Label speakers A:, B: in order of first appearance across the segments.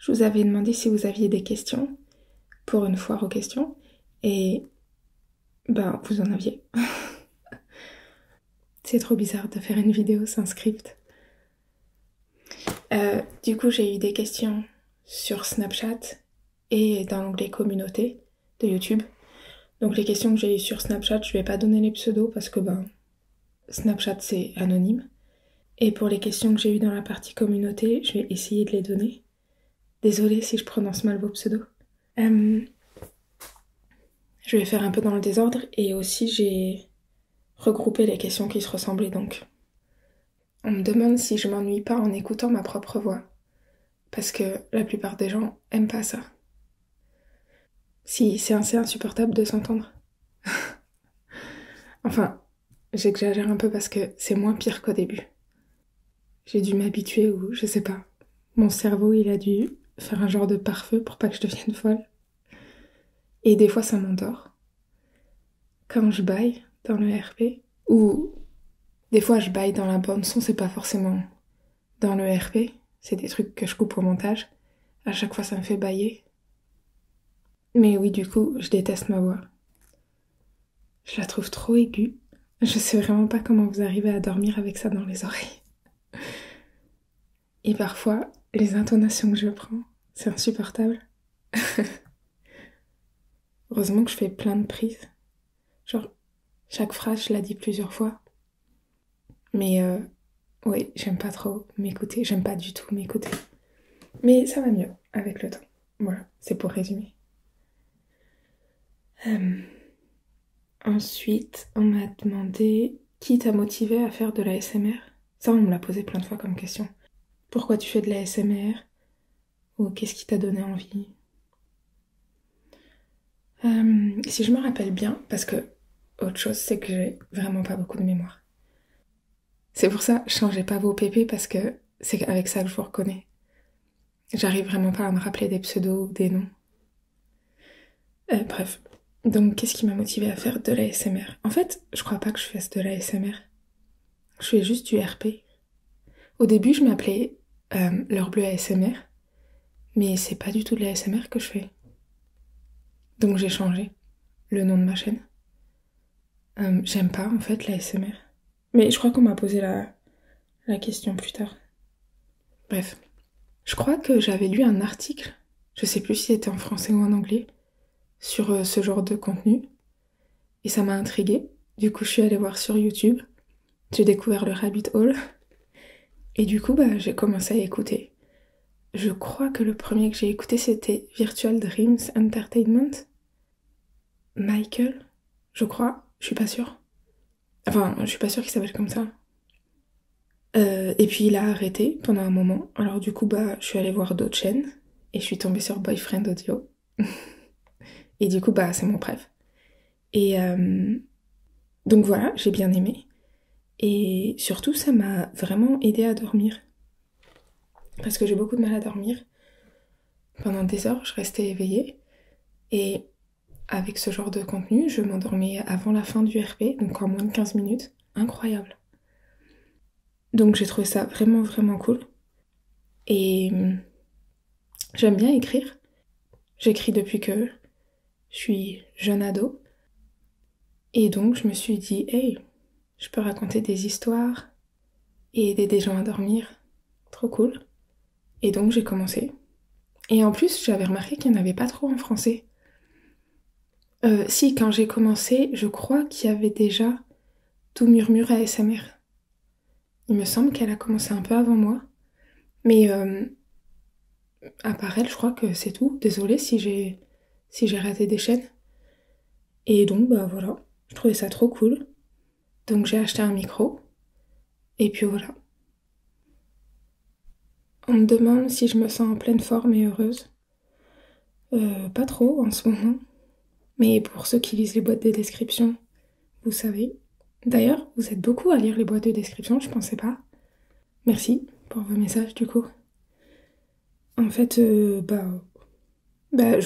A: Je vous avais demandé si vous aviez des questions pour une foire aux questions et ben vous en aviez. C'est trop bizarre de faire une vidéo sans script. Du coup j'ai eu des questions sur Snapchat et dans l'onglet communauté de YouTube. Donc les questions que j'ai eues sur Snapchat, je vais pas donner les pseudos parce que Snapchat c'est anonyme. Et pour les questions que j'ai eues dans la partie communauté, je vais essayer de les donner. Désolée si je prononce mal vos pseudos. Je vais faire un peu dans le désordre et aussi j'ai regroupé les questions qui se ressemblaient donc. On me demande si je m'ennuie pas en écoutant ma propre voix. Parce que la plupart des gens aiment pas ça. Si, c'est assez insupportable de s'entendre. Enfin, j'exagère un peu parce que c'est moins pire qu'au début. J'ai dû m'habituer ou je sais pas. Mon cerveau, il a dû faire un genre de pare-feu pour pas que je devienne folle. Et des fois, ça m'endort. Quand je baille dans le RP, ou des fois je baille dans la bande son, c'est pas forcément dans le RP, c'est des trucs que je coupe au montage. À chaque fois, ça me fait bailler. Mais oui, du coup, je déteste ma voix. Je la trouve trop aiguë. Je sais vraiment pas comment vous arrivez à dormir avec ça dans les oreilles. Et parfois, les intonations que je prends, c'est insupportable. Heureusement que je fais plein de prises. Genre, chaque phrase, je la dis plusieurs fois. Mais oui, j'aime pas trop m'écouter. J'aime pas du tout m'écouter. Mais ça va mieux avec le temps. Voilà, c'est pour résumer. Ensuite, on m'a demandé qui t'a motivé à faire de la l'ASMR. Ça, on me l'a posé plein de fois comme question. Pourquoi tu fais de la l'ASMR? Ou qu'est-ce qui t'a donné envie? Si je me rappelle bien, parce que autre chose, c'est que j'ai vraiment pas beaucoup de mémoire. C'est pour ça, changez pas vos PP parce que c'est avec ça que je vous reconnais. J'arrive vraiment pas à me rappeler des pseudos ou des noms. Bref. Donc, qu'est-ce qui m'a motivée à faire de la l'ASMR? En fait, je crois pas que je fasse de la l'ASMR. Je fais juste du RP. Au début, je m'appelais L'Heure Bleue ASMR, mais c'est pas du tout de la l'ASMR que je fais. Donc j'ai changé le nom de ma chaîne. J'aime pas en fait la l'ASMR. Mais je crois qu'on m'a posé la question plus tard. Bref. Je crois que j'avais lu un article, je sais plus si c'était en français ou en anglais, sur ce genre de contenu. Et ça m'a intriguée. Du coup, je suis allée voir sur YouTube. J'ai découvert le Rabbit Hole. Et du coup, j'ai commencé à écouter. Je crois que le premier que j'ai écouté, c'était Virtual Dreams Entertainment. Michael, je crois. Je suis pas sûre. Enfin, je suis pas sûre qu'il s'appelle comme ça. Et puis il a arrêté pendant un moment. Alors du coup, je suis allée voir d'autres chaînes. Et je suis tombée sur Boyfriend Audio. Et du coup, c'est mon préf. Et donc voilà, j'ai bien aimé. Et surtout, ça m'a vraiment aidé à dormir. Parce que j'ai beaucoup de mal à dormir. Pendant des heures, je restais éveillée. Et avec ce genre de contenu, je m'endormais avant la fin du RP, donc en moins de 15 minutes. Incroyable. Donc j'ai trouvé ça vraiment, vraiment cool. Et j'aime bien écrire. J'écris depuis que je suis jeune ado. Et donc je me suis dit, hey, je peux raconter des histoires et aider des gens à dormir. Trop cool. Et donc j'ai commencé. Et en plus, j'avais remarqué qu'il n'y en avait pas trop en français. Si, quand j'ai commencé, je crois qu'il y avait déjà Tout Murmure ASMR. Il me semble qu'elle a commencé un peu avant moi. Mais à part elle, je crois que c'est tout. Désolée si j'ai raté des chaînes. Et donc, voilà. Je trouvais ça trop cool. Donc j'ai acheté un micro. Et puis voilà. On me demande si je me sens en pleine forme et heureuse. Pas trop en ce moment. Mais pour ceux qui lisent les boîtes de description, vous savez. D'ailleurs, vous êtes beaucoup à lire les boîtes de description, je pensais pas. Merci pour vos messages du coup. En fait, je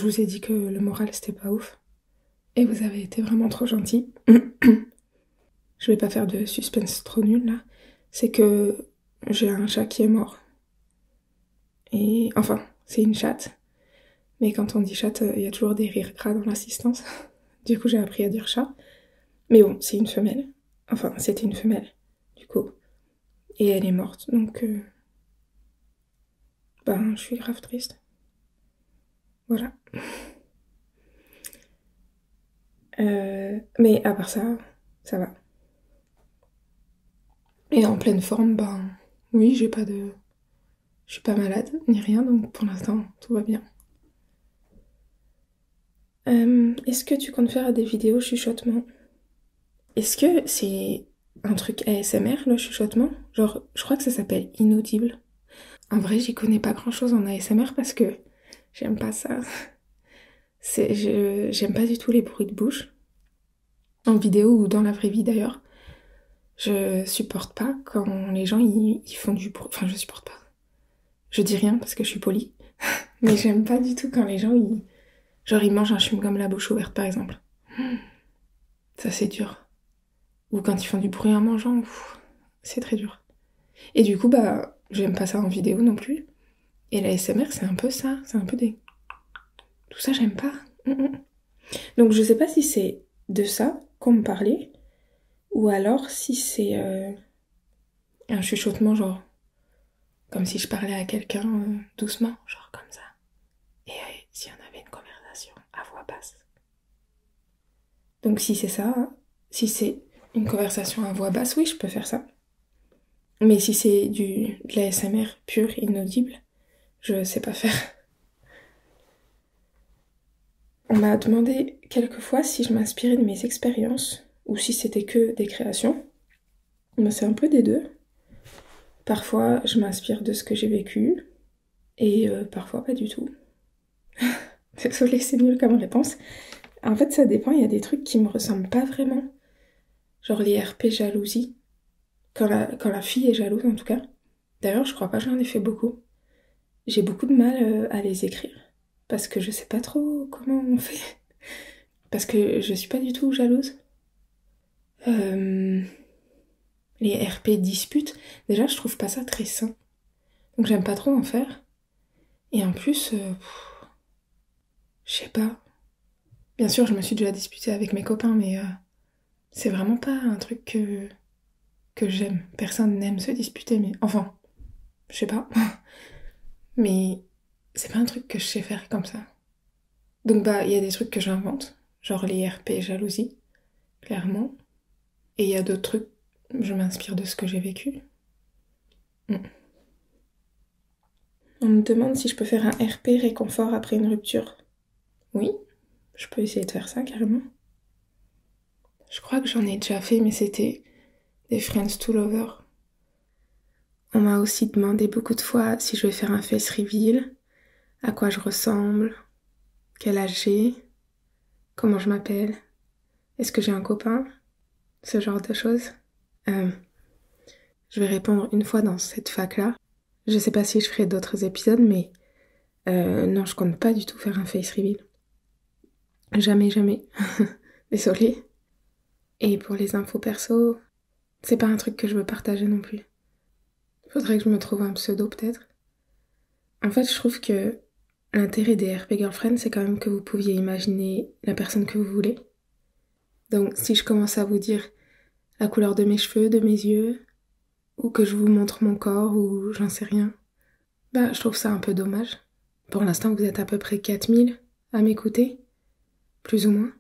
A: vous ai dit que le moral c'était pas ouf. Et vous avez été vraiment trop gentils. Je vais pas faire de suspense trop nul là. C'est que j'ai un chat qui est mort. Et enfin, c'est une chatte. Mais quand on dit chatte, il y a toujours des rires gras dans l'assistance. Du coup, j'ai appris à dire chat. Mais bon, c'est une femelle. Enfin, c'était une femelle, du coup. Et elle est morte, donc... Ben, je suis grave triste. Voilà. Mais à part ça, ça va. Et en pleine forme, ben... Oui, j'ai pas de... Je suis pas malade, ni rien, donc pour l'instant, tout va bien. Est-ce que tu comptes faire des vidéos chuchotement? Est-ce que c'est un truc ASMR, le chuchotement? Genre, je crois que ça s'appelle inaudible. En vrai, j'y connais pas grand-chose en ASMR parce que j'aime pas ça. J'aime pas du tout les bruits de bouche. En vidéo ou dans la vraie vie d'ailleurs. Je supporte pas quand les gens ils font du bruit. Enfin, je supporte pas. Je dis rien parce que je suis polie. Mais j'aime pas du tout quand les gens genre ils mangent un chewing-gum la bouche ouverte par exemple. Ça c'est dur. Ou quand ils font du bruit en mangeant, c'est très dur. Et du coup, bah, j'aime pas ça en vidéo non plus. Et la SMR, c'est un peu ça. C'est un peu des... Tout ça, j'aime pas. Donc je sais pas si c'est de ça qu'on me parlait, ou alors si c'est un chuchotement genre comme si je parlais à quelqu'un doucement, genre comme ça. Et si on avait une conversation à voix basse. Donc si c'est ça, si c'est une conversation à voix basse, oui, je peux faire ça. Mais si c'est de la SMR pure, inaudible, je sais pas faire. On m'a demandé quelquefois si je m'inspirais de mes expériences ou si c'était que des créations. Mais c'est un peu des deux. Parfois, je m'inspire de ce que j'ai vécu et parfois pas du tout. Désolée, c'est nul comme réponse. En fait, ça dépend, il y a des trucs qui me ressemblent pas vraiment. Genre les RP jalousie. Quand la fille est jalouse, en tout cas. D'ailleurs, je crois pas que j'en ai fait beaucoup. J'ai beaucoup de mal à les écrire. Parce que je sais pas trop comment on fait. Parce que je suis pas du tout jalouse. Les RP disputes, déjà, je trouve pas ça très sain. Donc j'aime pas trop en faire. Et en plus, je sais pas. Bien sûr, je me suis déjà disputée avec mes copains, mais c'est vraiment pas un truc que j'aime. Personne n'aime se disputer, mais enfin, je sais pas. Mais c'est pas un truc que je sais faire comme ça. Donc bah, il y a des trucs que j'invente, genre les RP jalousie, clairement. Et il y a d'autres trucs, je m'inspire de ce que j'ai vécu. Mm. On me demande si je peux faire un RP réconfort après une rupture. Oui, je peux essayer de faire ça carrément. Je crois que j'en ai déjà fait, mais c'était des Friends to Lover. On m'a aussi demandé beaucoup de fois si je vais faire un face reveal, à quoi je ressemble, quel âge j'ai, comment je m'appelle, est-ce que j'ai un copain, ce genre de choses. Je vais répondre une fois dans cette fac-là. Je sais pas si je ferai d'autres épisodes, mais non, je compte pas du tout faire un face reveal. Jamais, jamais. Désolée. Et pour les infos perso, c'est pas un truc que je veux partager non plus. Faudrait que je me trouve un pseudo peut-être. En fait, je trouve que l'intérêt des RP Girlfriend, c'est quand même que vous pouviez imaginer la personne que vous voulez. Donc si je commence à vous dire la couleur de mes cheveux, de mes yeux, ou que je vous montre mon corps, ou j'en sais rien, bah je trouve ça un peu dommage. Pour l'instant, vous êtes à peu près 4000 à m'écouter, plus ou moins.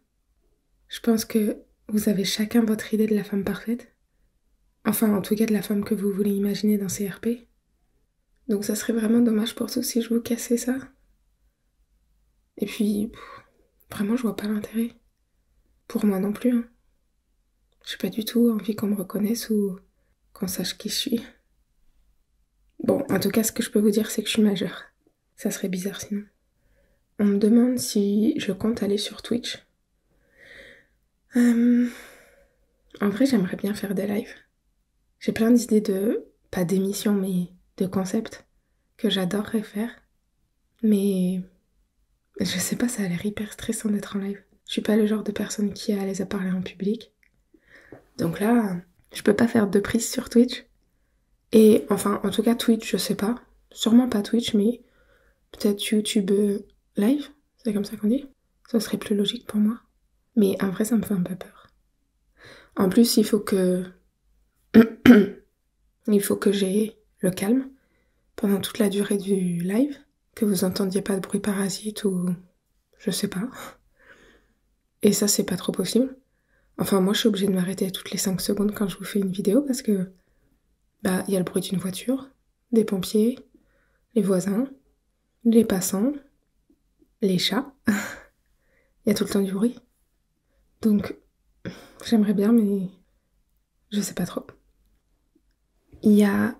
A: Je pense que vous avez chacun votre idée de la femme parfaite. Enfin, en tout cas de la femme que vous voulez imaginer dans ces RP. Donc ça serait vraiment dommage pour tous si je vous cassais ça. Et puis, vraiment, je vois pas l'intérêt. Pour moi non plus, hein. J'ai pas du tout envie qu'on me reconnaisse ou qu'on sache qui je suis. Bon, en tout cas, ce que je peux vous dire, c'est que je suis majeure. Ça serait bizarre sinon. On me demande si je compte aller sur Twitch. En vrai, j'aimerais bien faire des lives. J'ai plein d'idées pas d'émissions, mais de concepts que j'adorerais faire. Mais je sais pas, ça a l'air hyper stressant d'être en live. Je suis pas le genre de personne qui est à l'aise à parler en public. Donc là, je peux pas faire de prise sur Twitch. Et enfin, en tout cas, Twitch, je sais pas. Sûrement pas Twitch, mais peut-être YouTube live, c'est comme ça qu'on dit. Ça serait plus logique pour moi. Mais en vrai, ça me fait un peu peur. En plus, il faut que j'ai le calme pendant toute la durée du live, que vous entendiez pas de bruit parasite ou je sais pas. Et ça, c'est pas trop possible. Enfin, moi, je suis obligée de m'arrêter toutes les 5 secondes quand je vous fais une vidéo parce que, bah, il y a le bruit d'une voiture, des pompiers, les voisins, les passants, les chats. Il y a tout le temps du bruit. Donc, j'aimerais bien, mais je sais pas trop. Il y a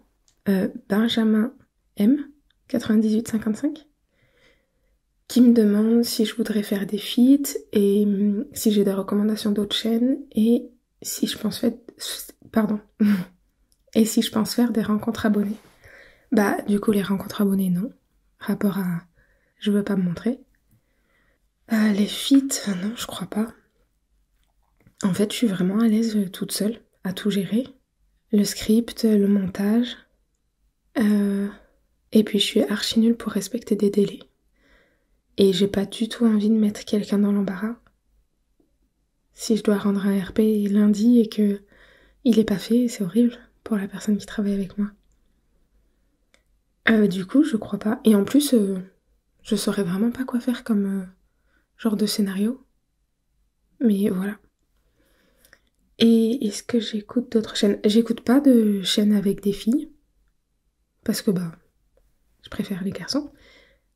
A: Benjamin M, 9855, qui me demande si je voudrais faire des feats et si j'ai des recommandations d'autres chaînes et si je pense faire... Pardon. Et si je pense faire des rencontres abonnées. Bah, du coup, les rencontres abonnées, non. Rapport à... Je veux pas me montrer. Les feats, non, je crois pas. En fait, je suis vraiment à l'aise toute seule à tout gérer. Le script, le montage. Et puis, je suis archi nulle pour respecter des délais. Et j'ai pas du tout envie de mettre quelqu'un dans l'embarras. Si je dois rendre un RP lundi et que il est pas fait, c'est horrible pour la personne qui travaille avec moi. Du coup, je crois pas. Et en plus, je saurais vraiment pas quoi faire comme genre de scénario. Mais voilà. Et est-ce que j'écoute d'autres chaînes? J'écoute pas de chaînes avec des filles. Parce que bah, je préfère les garçons.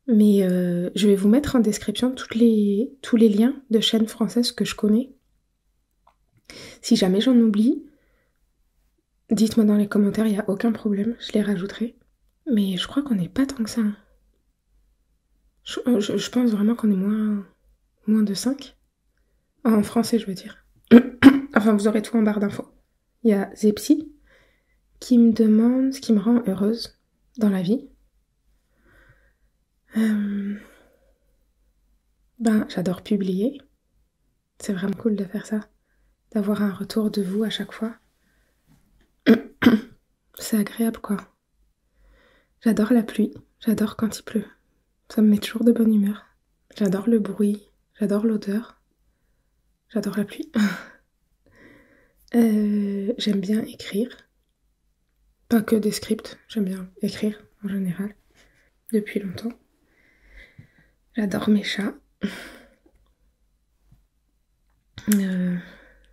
A: Mais je vais vous mettre en description tous les liens de chaînes françaises que je connais. Si jamais j'en oublie, dites-moi dans les commentaires, il n'y a aucun problème, je les rajouterai. Mais je crois qu'on n'est pas tant que ça. Je pense vraiment qu'on est moins de 5. En français, je veux dire. Enfin, vous aurez tout en barre d'infos. Il y a Zepsy qui me demande ce qui me rend heureuse dans la vie. Ben, j'adore publier. C'est vraiment cool de faire ça. D'avoir un retour de vous à chaque fois. C'est agréable, quoi. J'adore la pluie. J'adore quand il pleut. Ça me met toujours de bonne humeur. J'adore le bruit. J'adore l'odeur. J'adore la pluie. J'aime bien écrire. Pas que des scripts. J'aime bien écrire en général. Depuis longtemps. J'adore mes chats.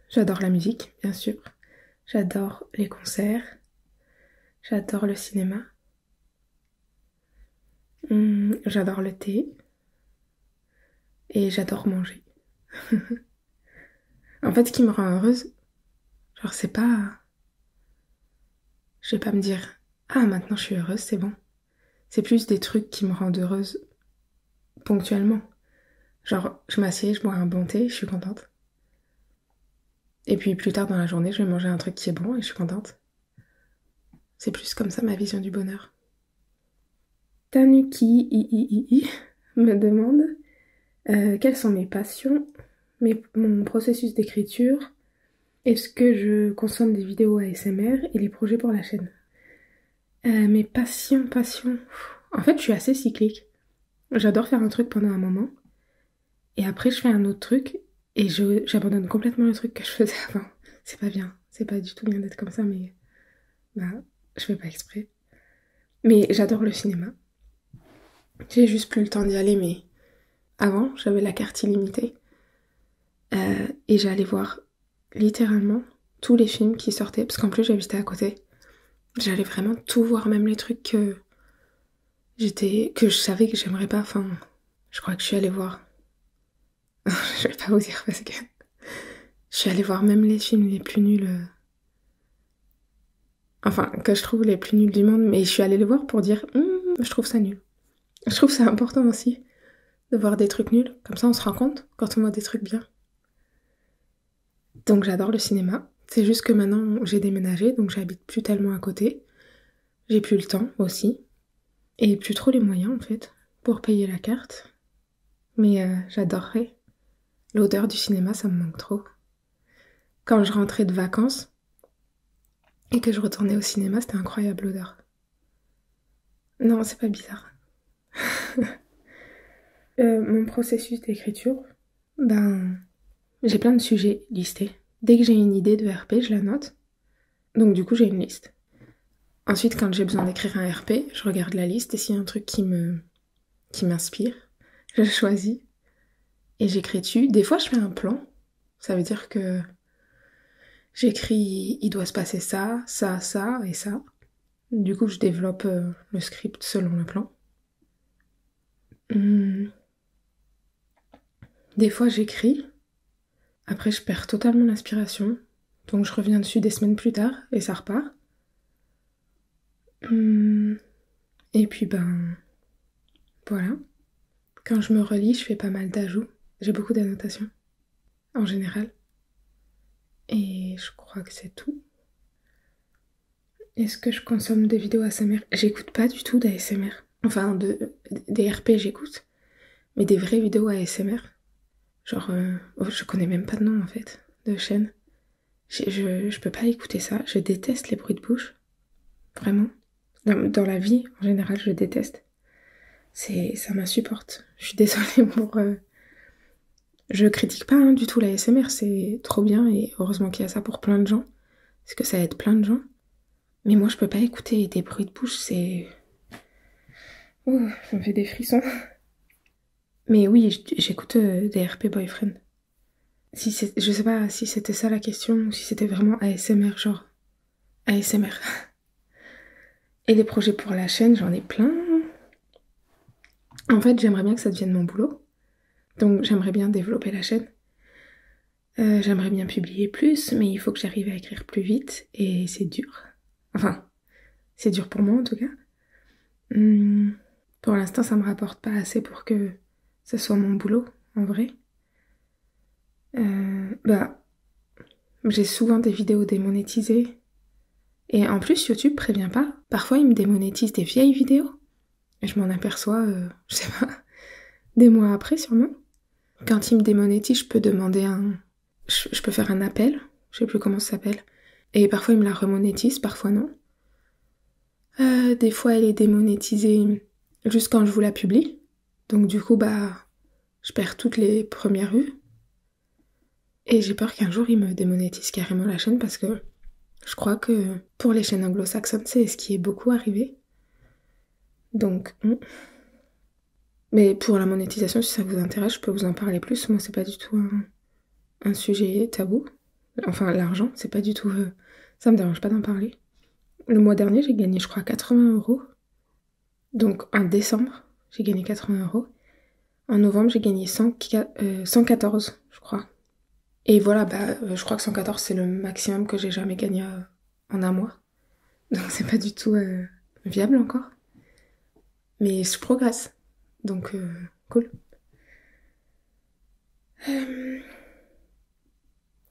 A: J'adore la musique, bien sûr. J'adore les concerts. J'adore le cinéma. J'adore le thé. Et j'adore manger. En fait, ce qui me rend heureuse, genre c'est pas... Je vais pas me dire, ah maintenant je suis heureuse, c'est bon. C'est plus des trucs qui me rendent heureuse ponctuellement. Genre, je m'assieds, je bois un bon thé, je suis contente. Et puis plus tard dans la journée, je vais manger un truc qui est bon et je suis contente. C'est plus comme ça ma vision du bonheur. Tanuki me demande quelles sont mes passions, mon processus d'écriture, est-ce que je consomme des vidéos ASMR et les projets pour la chaîne. Mes passions. En fait, je suis assez cyclique. J'adore faire un truc pendant un moment. Et après, je fais un autre truc. Et j'abandonne complètement le truc que je faisais avant. C'est pas bien. C'est pas du tout bien d'être comme ça, mais... Bah, je fais pas exprès. Mais j'adore le cinéma. J'ai juste plus le temps d'y aller, mais... Avant, j'avais la carte illimitée. Et j'allais voir littéralement tous les films qui sortaient. Parce qu'en plus, j'habitais à côté. J'allais vraiment tout voir, même les trucs que je savais que j'aimerais pas. Enfin, je crois que je suis allée voir. Je vais pas vous dire parce que je suis allée voir même les films les plus nuls. Enfin, que je trouve les plus nuls du monde, mais je suis allée les voir pour dire je trouve ça nul. Je trouve ça important aussi de voir des trucs nuls. Comme ça, on se rend compte quand on voit des trucs bien. Donc j'adore le cinéma. C'est juste que maintenant j'ai déménagé, donc j'habite plus tellement à côté. J'ai plus le temps aussi. Et plus trop les moyens en fait pour payer la carte. Mais j'adorerais. L'odeur du cinéma, ça me manque trop. Quand je rentrais de vacances et que je retournais au cinéma, c'était incroyable l'odeur. Non, c'est pas bizarre. Mon processus d'écriture, ben, j'ai plein de sujets listés. Dès que j'ai une idée de RP, je la note. Donc du coup, j'ai une liste. Ensuite, quand j'ai besoin d'écrire un RP, je regarde la liste et s'il y a un truc qui m'inspire, je le choisis et j'écris dessus. Des fois, je fais un plan. Ça veut dire que j'écris, il doit se passer ça, ça, ça et ça. Du coup, je développe le script selon le plan. Des fois, j'écris. Après, je perds totalement l'inspiration. Donc, je reviens dessus des semaines plus tard et ça repart. Et puis, ben, voilà. Quand je me relis, je fais pas mal d'ajouts. J'ai beaucoup d'annotations, en général. Et je crois que c'est tout. Est-ce que je consomme des vidéos ASMR? J'écoute pas du tout d'ASMR. Enfin, des RP, j'écoute. Mais des vraies vidéos ASMR. Genre, je connais même pas de nom, en fait, de chaîne. Je peux pas écouter ça. Je déteste les bruits de bouche. Vraiment. Dans la vie, en général, je déteste. Ça m'insupporte. Je suis désolée pour... Je critique pas du tout la ASMR, c'est trop bien et heureusement qu'il y a ça pour plein de gens. Parce que ça aide plein de gens. Mais moi, je peux pas écouter des bruits de bouche, c'est... Oh, ça me fait des frissons. Mais oui, j'écoute des RP Boyfriend. Je sais pas si c'était ça la question ou si c'était vraiment ASMR, genre ASMR. Et des projets pour la chaîne, j'en ai plein. En fait, j'aimerais bien que ça devienne mon boulot. Donc j'aimerais bien développer la chaîne. J'aimerais bien publier plus, mais il faut que j'arrive à écrire plus vite et c'est dur. Enfin, c'est dur pour moi en tout cas. Pour l'instant, ça me rapporte pas assez pour que ce soit mon boulot, en vrai. J'ai souvent des vidéos démonétisées. Et en plus, YouTube prévient pas. Parfois, il me démonétise des vieilles vidéos. Et je m'en aperçois, je sais pas, des mois après sûrement. Quand il me démonétise, je peux demander je peux faire un appel. Je sais plus comment ça s'appelle. Et parfois, il me la remonétise, parfois non. Des fois, elle est démonétisée juste quand je vous la publie. Donc du coup, je perds toutes les premières vues. Et j'ai peur qu'un jour, il me démonétise carrément la chaîne parce que je crois que pour les chaînes anglo-saxonnes, c'est ce qui est beaucoup arrivé. Donc... Mais pour la monétisation, si ça vous intéresse, je peux vous en parler plus. Moi, c'est pas du tout un sujet tabou. Enfin, l'argent, c'est pas du tout... ça me dérange pas d'en parler. Le mois dernier, j'ai gagné, je crois, 80 €. Donc, en décembre, j'ai gagné 80 €. En novembre, j'ai gagné 114, je crois. Et voilà, je crois que 114, c'est le maximum que j'ai jamais gagné en un mois. Donc, c'est pas du tout viable encore. Mais je progresse. Donc, cool.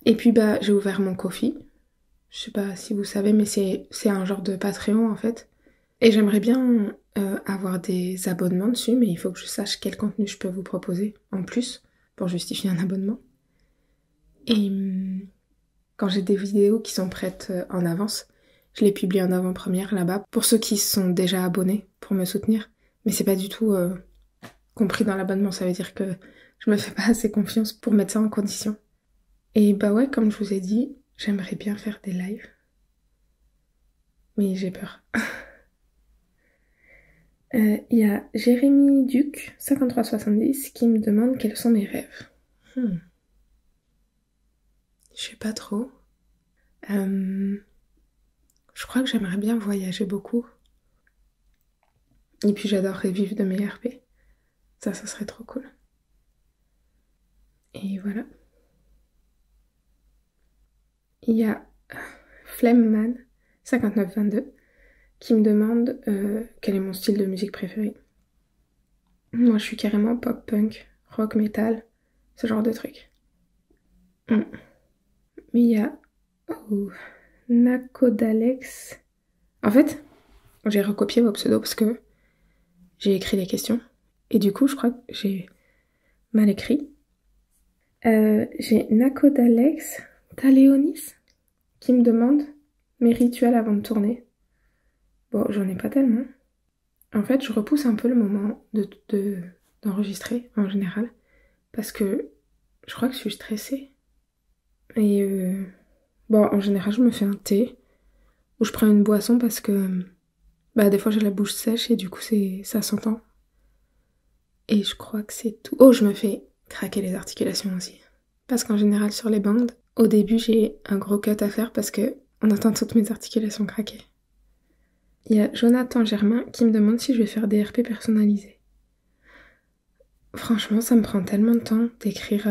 A: Et puis, j'ai ouvert mon Ko-fi. Je sais pas si vous savez, mais c'est un genre de Patreon, en fait. Et j'aimerais bien avoir des abonnements dessus, mais il faut que je sache quel contenu je peux vous proposer en plus pour justifier un abonnement. Et quand j'ai des vidéos qui sont prêtes en avance, je les publie en avant-première là-bas pour ceux qui sont déjà abonnés pour me soutenir. Mais c'est pas du tout compris dans l'abonnement, ça veut dire que je me fais pas assez confiance pour mettre ça en condition. Et ouais, comme je vous ai dit, j'aimerais bien faire des lives. Mais j'ai peur. Il y a Jérémy Duc, 5370, qui me demande quels sont mes rêves. Je sais pas trop. Je crois que j'aimerais bien voyager beaucoup. Et puis j'adorerais vivre de mes RP. Ça serait trop cool. Et voilà. Il y a Flemman, 5922, qui me demande quel est mon style de musique préféré. Moi, je suis carrément pop-punk, rock, metal, ce genre de truc. Mais il y a Nakodalex. En fait, j'ai recopié vos pseudos parce que j'ai écrit les questions. Et du coup, je crois que j'ai mal écrit. J'ai Nakodalex Taléonis qui me demande mes rituels avant de tourner. Bon, j'en ai pas tellement. En fait, je repousse un peu le moment d'enregistrer en général parce que je crois que je suis stressée. Et bon, en général, je me fais un thé ou je prends une boisson parce que bah, des fois j'ai la bouche sèche et du coup ça s'entend. Et je crois que c'est tout. Oh, je me fais craquer les articulations aussi. Parce qu'en général, sur les bandes, au début, j'ai un gros cut à faire parce que on entend toutes mes articulations craquer. Il y a Jonathan Germain qui me demande si je vais faire des RP personnalisés. Franchement, ça me prend tellement de temps d'écrire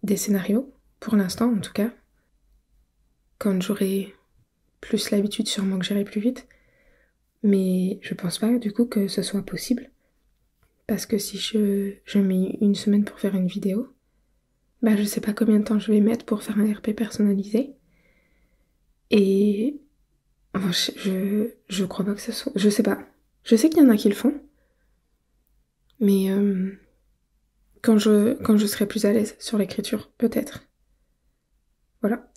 A: des scénarios, pour l'instant en tout cas. Quand j'aurai plus l'habitude, sûrement que j'irai plus vite. Mais je pense pas du coup que ce soit possible. Parce que si je mets une semaine pour faire une vidéo, bah je sais pas combien de temps je vais mettre pour faire un RP personnalisé. Et enfin, je crois pas que ce soit... Je sais pas. Je sais qu'il y en a qui le font. Mais quand je serai plus à l'aise sur l'écriture, peut-être. Voilà.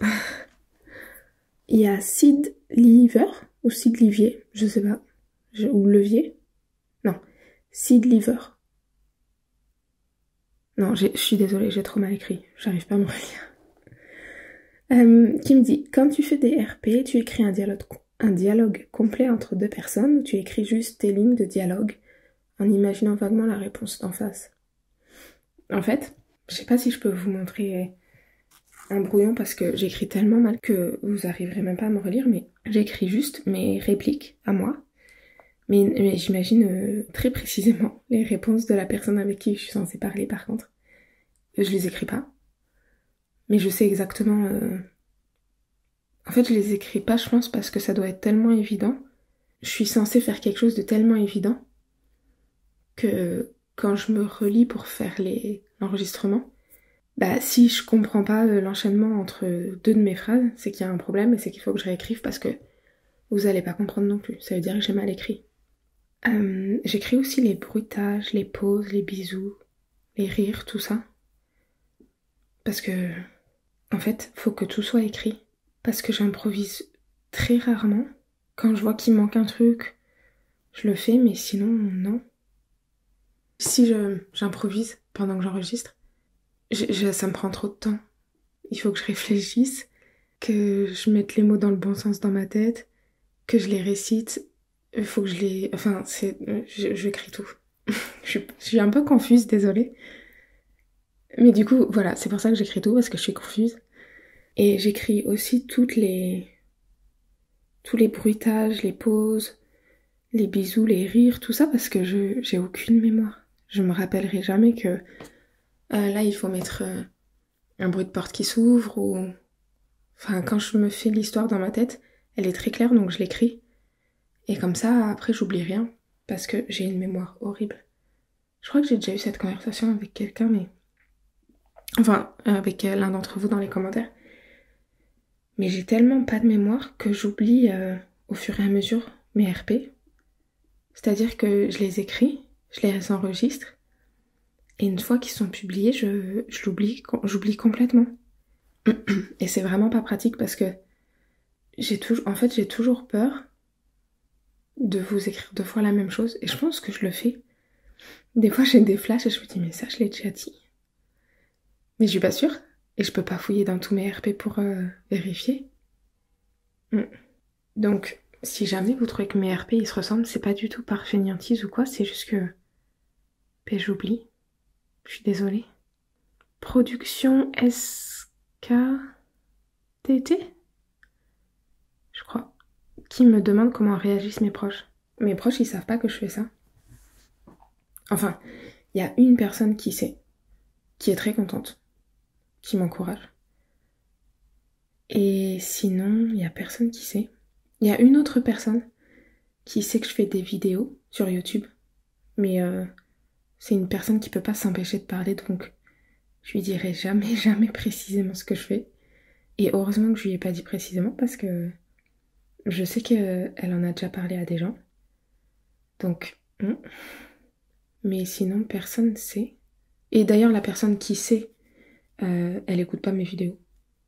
A: Il y a Sid Liver, ou Sid Livier, je sais pas. Ou Levier. Non, Sid Liver. Non, je suis désolée, j'ai trop mal écrit. J'arrive pas à me relire. Qui me dit, quand tu fais des RP, tu écris un dialogue complet entre deux personnes ou tu écris juste tes lignes de dialogue en imaginant vaguement la réponse d'en face. En fait, je sais pas si je peux vous montrer un brouillon parce que j'écris tellement mal que vous arriverez même pas à me relire, mais j'écris juste mes répliques à moi. Mais j'imagine très précisément les réponses de la personne avec qui je suis censée parler par contre. Je les écris pas. Mais je sais exactement... En fait, je les écris pas, je pense, parce que ça doit être tellement évident. Je suis censée faire quelque chose de tellement évident que quand je me relis pour faire l'enregistrement, bah si je comprends pas l'enchaînement entre deux de mes phrases, c'est qu'il y a un problème et c'est qu'il faut que je réécrive parce que vous allez pas comprendre non plus. Ça veut dire que j'ai mal écrit. J'écris aussi les bruitages, les pauses, les bisous, les rires, tout ça. Parce que, en fait, faut que tout soit écrit. Parce que j'improvise très rarement. Quand je vois qu'il manque un truc, je le fais, mais sinon, non. Si j'improvise pendant que j'enregistre, ça me prend trop de temps. Il faut que je réfléchisse, que je mette les mots dans le bon sens dans ma tête, que je les récite. Il faut que je les... Enfin, j'écris tout. Je suis un peu confuse, désolée. Mais du coup, voilà, c'est pour ça que j'écris tout, parce que je suis confuse. Et j'écris aussi tous les bruitages, les pauses, les bisous, les rires, tout ça, parce que j'ai aucune mémoire. Je me rappellerai jamais que là, il faut mettre un bruit de porte qui s'ouvre ou... Enfin, quand je me fais l'histoire dans ma tête, elle est très claire, donc je l'écris. Et comme ça, après, j'oublie rien, parce que j'ai une mémoire horrible. Je crois que j'ai déjà eu cette conversation avec quelqu'un, mais... Enfin, avec l'un d'entre vous dans les commentaires. Mais j'ai tellement pas de mémoire que j'oublie au fur et à mesure mes RP. C'est-à-dire que je les écris, je les enregistre, et une fois qu'ils sont publiés, j'oublie complètement. Et c'est vraiment pas pratique parce que j'ai toujours peur de vous écrire deux fois la même chose, et je pense que je le fais. Des fois j'ai des flashs et je me dis mais ça je l'ai déjà dit. Mais je suis pas sûre, et je peux pas fouiller dans tous mes RP pour vérifier. Donc, si jamais vous trouvez que mes RP ils se ressemblent, c'est pas du tout par fainéantise ou quoi, c'est juste que... Ben, j'oublie. Je suis désolée. Production SKTT, je crois, qui me demande comment réagissent mes proches. Mes proches, ils savent pas que je fais ça. Enfin, il y a une personne qui sait, qui est très contente, qui m'encourage. Et sinon, il y a personne qui sait. Il y a une autre personne qui sait que je fais des vidéos sur YouTube, mais c'est une personne qui peut pas s'empêcher de parler, donc je lui dirai jamais, jamais précisément ce que je fais. Et heureusement que je lui ai pas dit précisément parce que je sais qu'elle en a déjà parlé à des gens. Donc, mais sinon, personne sait. Et d'ailleurs, la personne qui sait, elle écoute pas mes vidéos.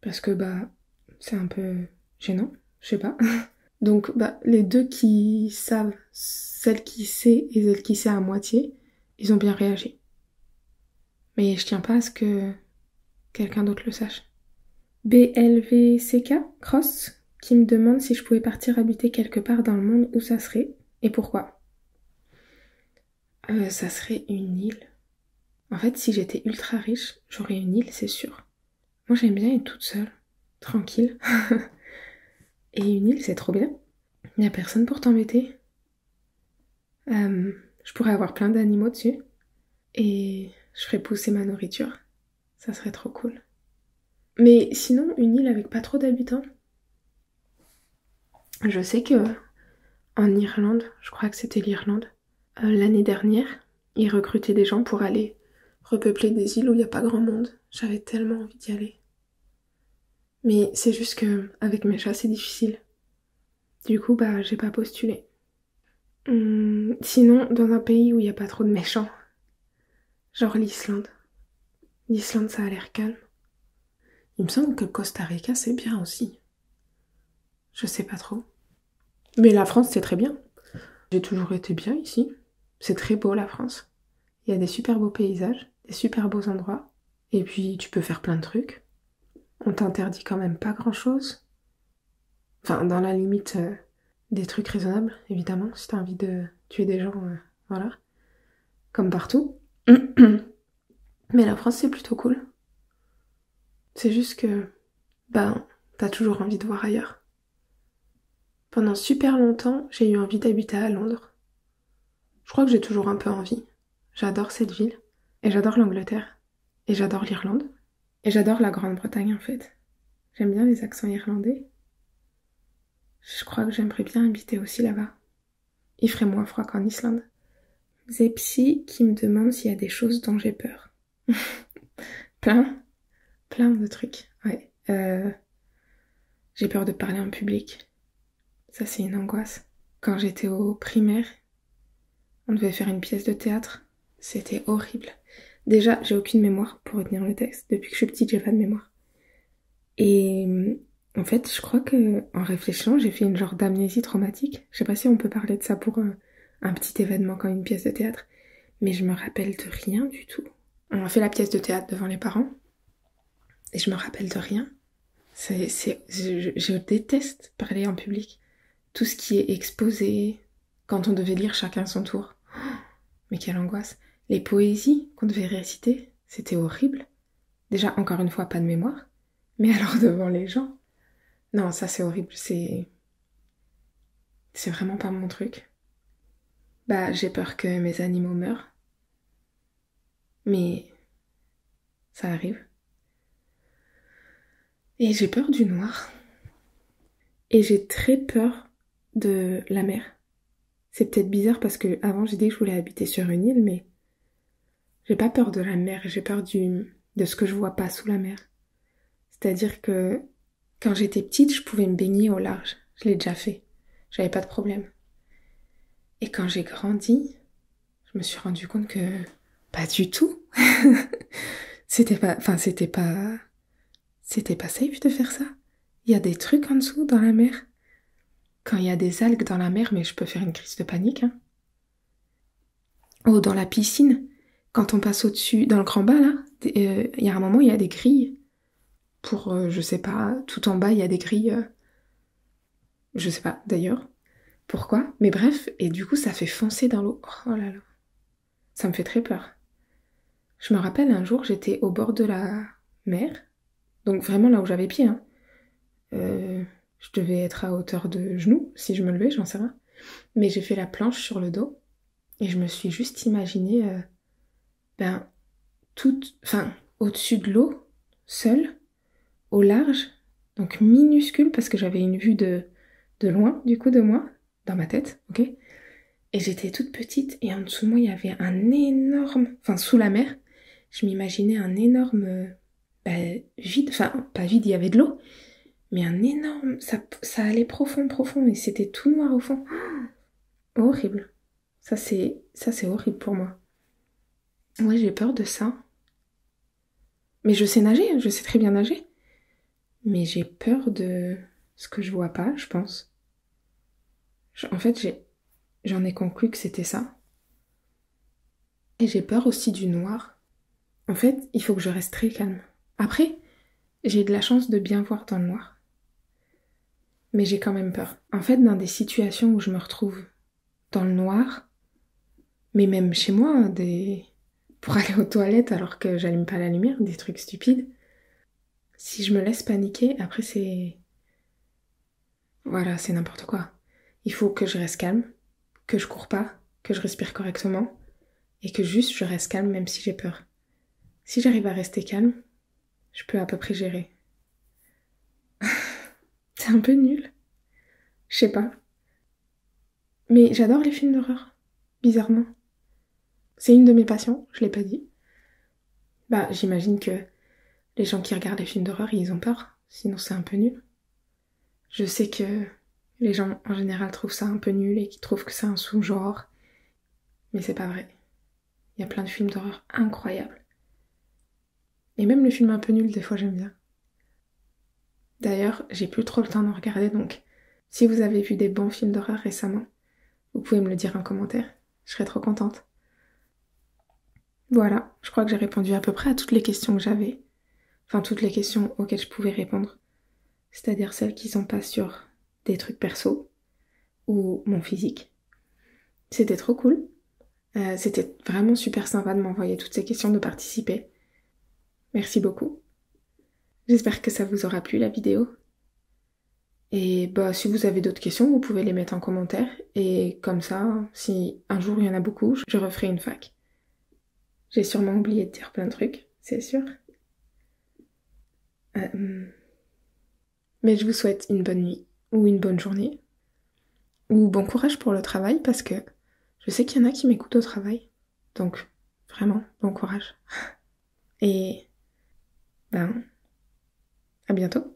A: Parce que, bah, c'est un peu gênant, je sais pas. Donc les deux qui savent, celle qui sait et celle qui sait à moitié, ils ont bien réagi. Mais je tiens pas à ce que quelqu'un d'autre le sache. BLVCK, Cross, qui me demande si je pouvais partir habiter quelque part dans le monde, où ça serait et pourquoi. Ça serait une île. En fait, si j'étais ultra riche, j'aurais une île, c'est sûr. Moi, j'aime bien être toute seule, tranquille. Et une île, c'est trop bien. Il n'y a personne pour t'embêter. Je pourrais avoir plein d'animaux dessus. Et je ferais pousser ma nourriture. Ça serait trop cool. Mais sinon, une île avec pas trop d'habitants. Je sais que en Irlande, je crois que c'était l'Irlande, l'année dernière, ils recrutaient des gens pour aller repeupler des îles où il n'y a pas grand monde. J'avais tellement envie d'y aller. Mais c'est juste que avec mes chats, c'est difficile. Du coup, j'ai pas postulé. Sinon, dans un pays où il n'y a pas trop de méchants, genre l'Islande. L'Islande, ça a l'air calme. Il me semble que Costa Rica, c'est bien aussi. Je sais pas trop. Mais la France, c'est très bien. J'ai toujours été bien ici. C'est très beau, la France. Il y a des super beaux paysages, des super beaux endroits. Et puis, tu peux faire plein de trucs. On t'interdit quand même pas grand-chose. Enfin, dans la limite des trucs raisonnables, évidemment. Si t'as envie de tuer des gens, voilà. Comme partout. Mais la France, c'est plutôt cool. C'est juste que, t'as toujours envie de voir ailleurs. Pendant super longtemps, j'ai eu envie d'habiter à Londres. Je crois que j'ai toujours un peu envie. J'adore cette ville. Et j'adore l'Angleterre. Et j'adore l'Irlande. Et j'adore la Grande-Bretagne, en fait. J'aime bien les accents irlandais. Je crois que j'aimerais bien habiter aussi là-bas. Il ferait moins froid qu'en Islande. Zepsi qui me demande s'il y a des choses dont j'ai peur. Plein de trucs. Ouais. J'ai peur de parler en public. Ça, c'est une angoisse. Quand j'étais au primaire, on devait faire une pièce de théâtre. C'était horrible. Déjà, j'ai aucune mémoire pour retenir le texte. Depuis que je suis petite, j'ai pas de mémoire. Et en fait, je crois que en réfléchissant, j'ai fait une genre d'amnésie traumatique. Je sais pas si on peut parler de ça pour un petit événement comme une pièce de théâtre. Mais je me rappelle de rien du tout. On a fait la pièce de théâtre devant les parents. Et je me rappelle de rien. Je déteste parler en public. Tout ce qui est exposé, quand on devait lire chacun son tour. Mais quelle angoisse. Les poésies qu'on devait réciter, c'était horrible. Déjà, encore une fois, pas de mémoire. Mais alors devant les gens, non, ça c'est horrible. C'est vraiment pas mon truc. J'ai peur que mes animaux meurent. Mais ça arrive. Et j'ai peur du noir. Et j'ai très peur de la mer. C'est peut-être bizarre parce que avant j'ai dit que je voulais habiter sur une île, mais j'ai pas peur de la mer, j'ai peur de ce que je vois pas sous la mer. C'est-à-dire que quand j'étais petite, je pouvais me baigner au large. Je l'ai déjà fait. J'avais pas de problème. Et quand j'ai grandi, je me suis rendu compte que pas du tout. C'était pas safe de faire ça. Il y a des trucs en dessous dans la mer. Quand il y a des algues dans la mer, mais je peux faire une crise de panique. Hein. Oh, dans la piscine, quand on passe au-dessus, dans le grand bas, là, il y a un moment, il y a des grilles. Pour, je sais pas, tout en bas, il y a des grilles. Je sais pas, d'ailleurs. Pourquoi? Mais bref, et du coup, ça fait foncer dans l'eau. Oh là là. Ça me fait très peur. Je me rappelle un jour, j'étais au bord de la mer. Donc vraiment là où j'avais pied, hein. Je devais être à hauteur de genoux, si je me levais, j'en sais rien. Mais j'ai fait la planche sur le dos. Et je me suis juste imaginé, au-dessus de l'eau, seule, au large, donc minuscule, parce que j'avais une vue de loin, du coup, de moi, dans ma tête, ok? Et j'étais toute petite, et en dessous de moi, il y avait un énorme... Enfin, sous la mer, je m'imaginais un énorme vide, enfin, pas vide, il y avait de l'eau, mais un énorme... Ça allait profond, et c'était tout noir au fond. Oh, horrible. Ça, c'est horrible pour moi. Ouais, j'ai peur de ça. Mais je sais nager, je sais très bien nager. Mais j'ai peur de ce que je vois pas, je pense. En fait, j'en ai conclu que c'était ça. Et j'ai peur aussi du noir. En fait, il faut que je reste très calme. Après, j'ai de la chance de bien voir dans le noir. Mais j'ai quand même peur. En fait, dans des situations où je me retrouve dans le noir, mais même chez moi, pour aller aux toilettes alors que j'allume pas la lumière, des trucs stupides, si je me laisse paniquer, après c'est... Voilà, c'est n'importe quoi. Il faut que je reste calme, que je cours pas, que je respire correctement, et que juste je reste calme même si j'ai peur. Si j'arrive à rester calme, je peux à peu près gérer. C'est un peu nul. Je sais pas. Mais j'adore les films d'horreur. Bizarrement. C'est une de mes passions, je l'ai pas dit. Bah, j'imagine que les gens qui regardent les films d'horreur, ils ont peur. Sinon, c'est un peu nul. Je sais que les gens, en général, trouvent ça un peu nul et qu'ils trouvent que c'est un sous-genre. Mais c'est pas vrai. Il y a plein de films d'horreur incroyables. Et même les films un peu nuls, des fois, j'aime bien. D'ailleurs, j'ai plus trop le temps d'en regarder, donc si vous avez vu des bons films d'horreur récemment, vous pouvez me le dire en commentaire. Je serais trop contente. Voilà, je crois que j'ai répondu à peu près à toutes les questions que j'avais. Enfin, toutes les questions auxquelles je pouvais répondre. C'est-à-dire celles qui sont pas sur des trucs perso ou mon physique. C'était trop cool. C'était vraiment super sympa de m'envoyer toutes ces questions, de participer. Merci beaucoup. J'espère que ça vous aura plu la vidéo. Et bah si vous avez d'autres questions, vous pouvez les mettre en commentaire. Et comme ça, si un jour il y en a beaucoup, je referai une fac. J'ai sûrement oublié de dire plein de trucs, c'est sûr. Mais je vous souhaite une bonne nuit, ou une bonne journée, ou bon courage pour le travail, parce que je sais qu'il y en a qui m'écoutent au travail. Donc, vraiment, bon courage. Et, ben, à bientôt.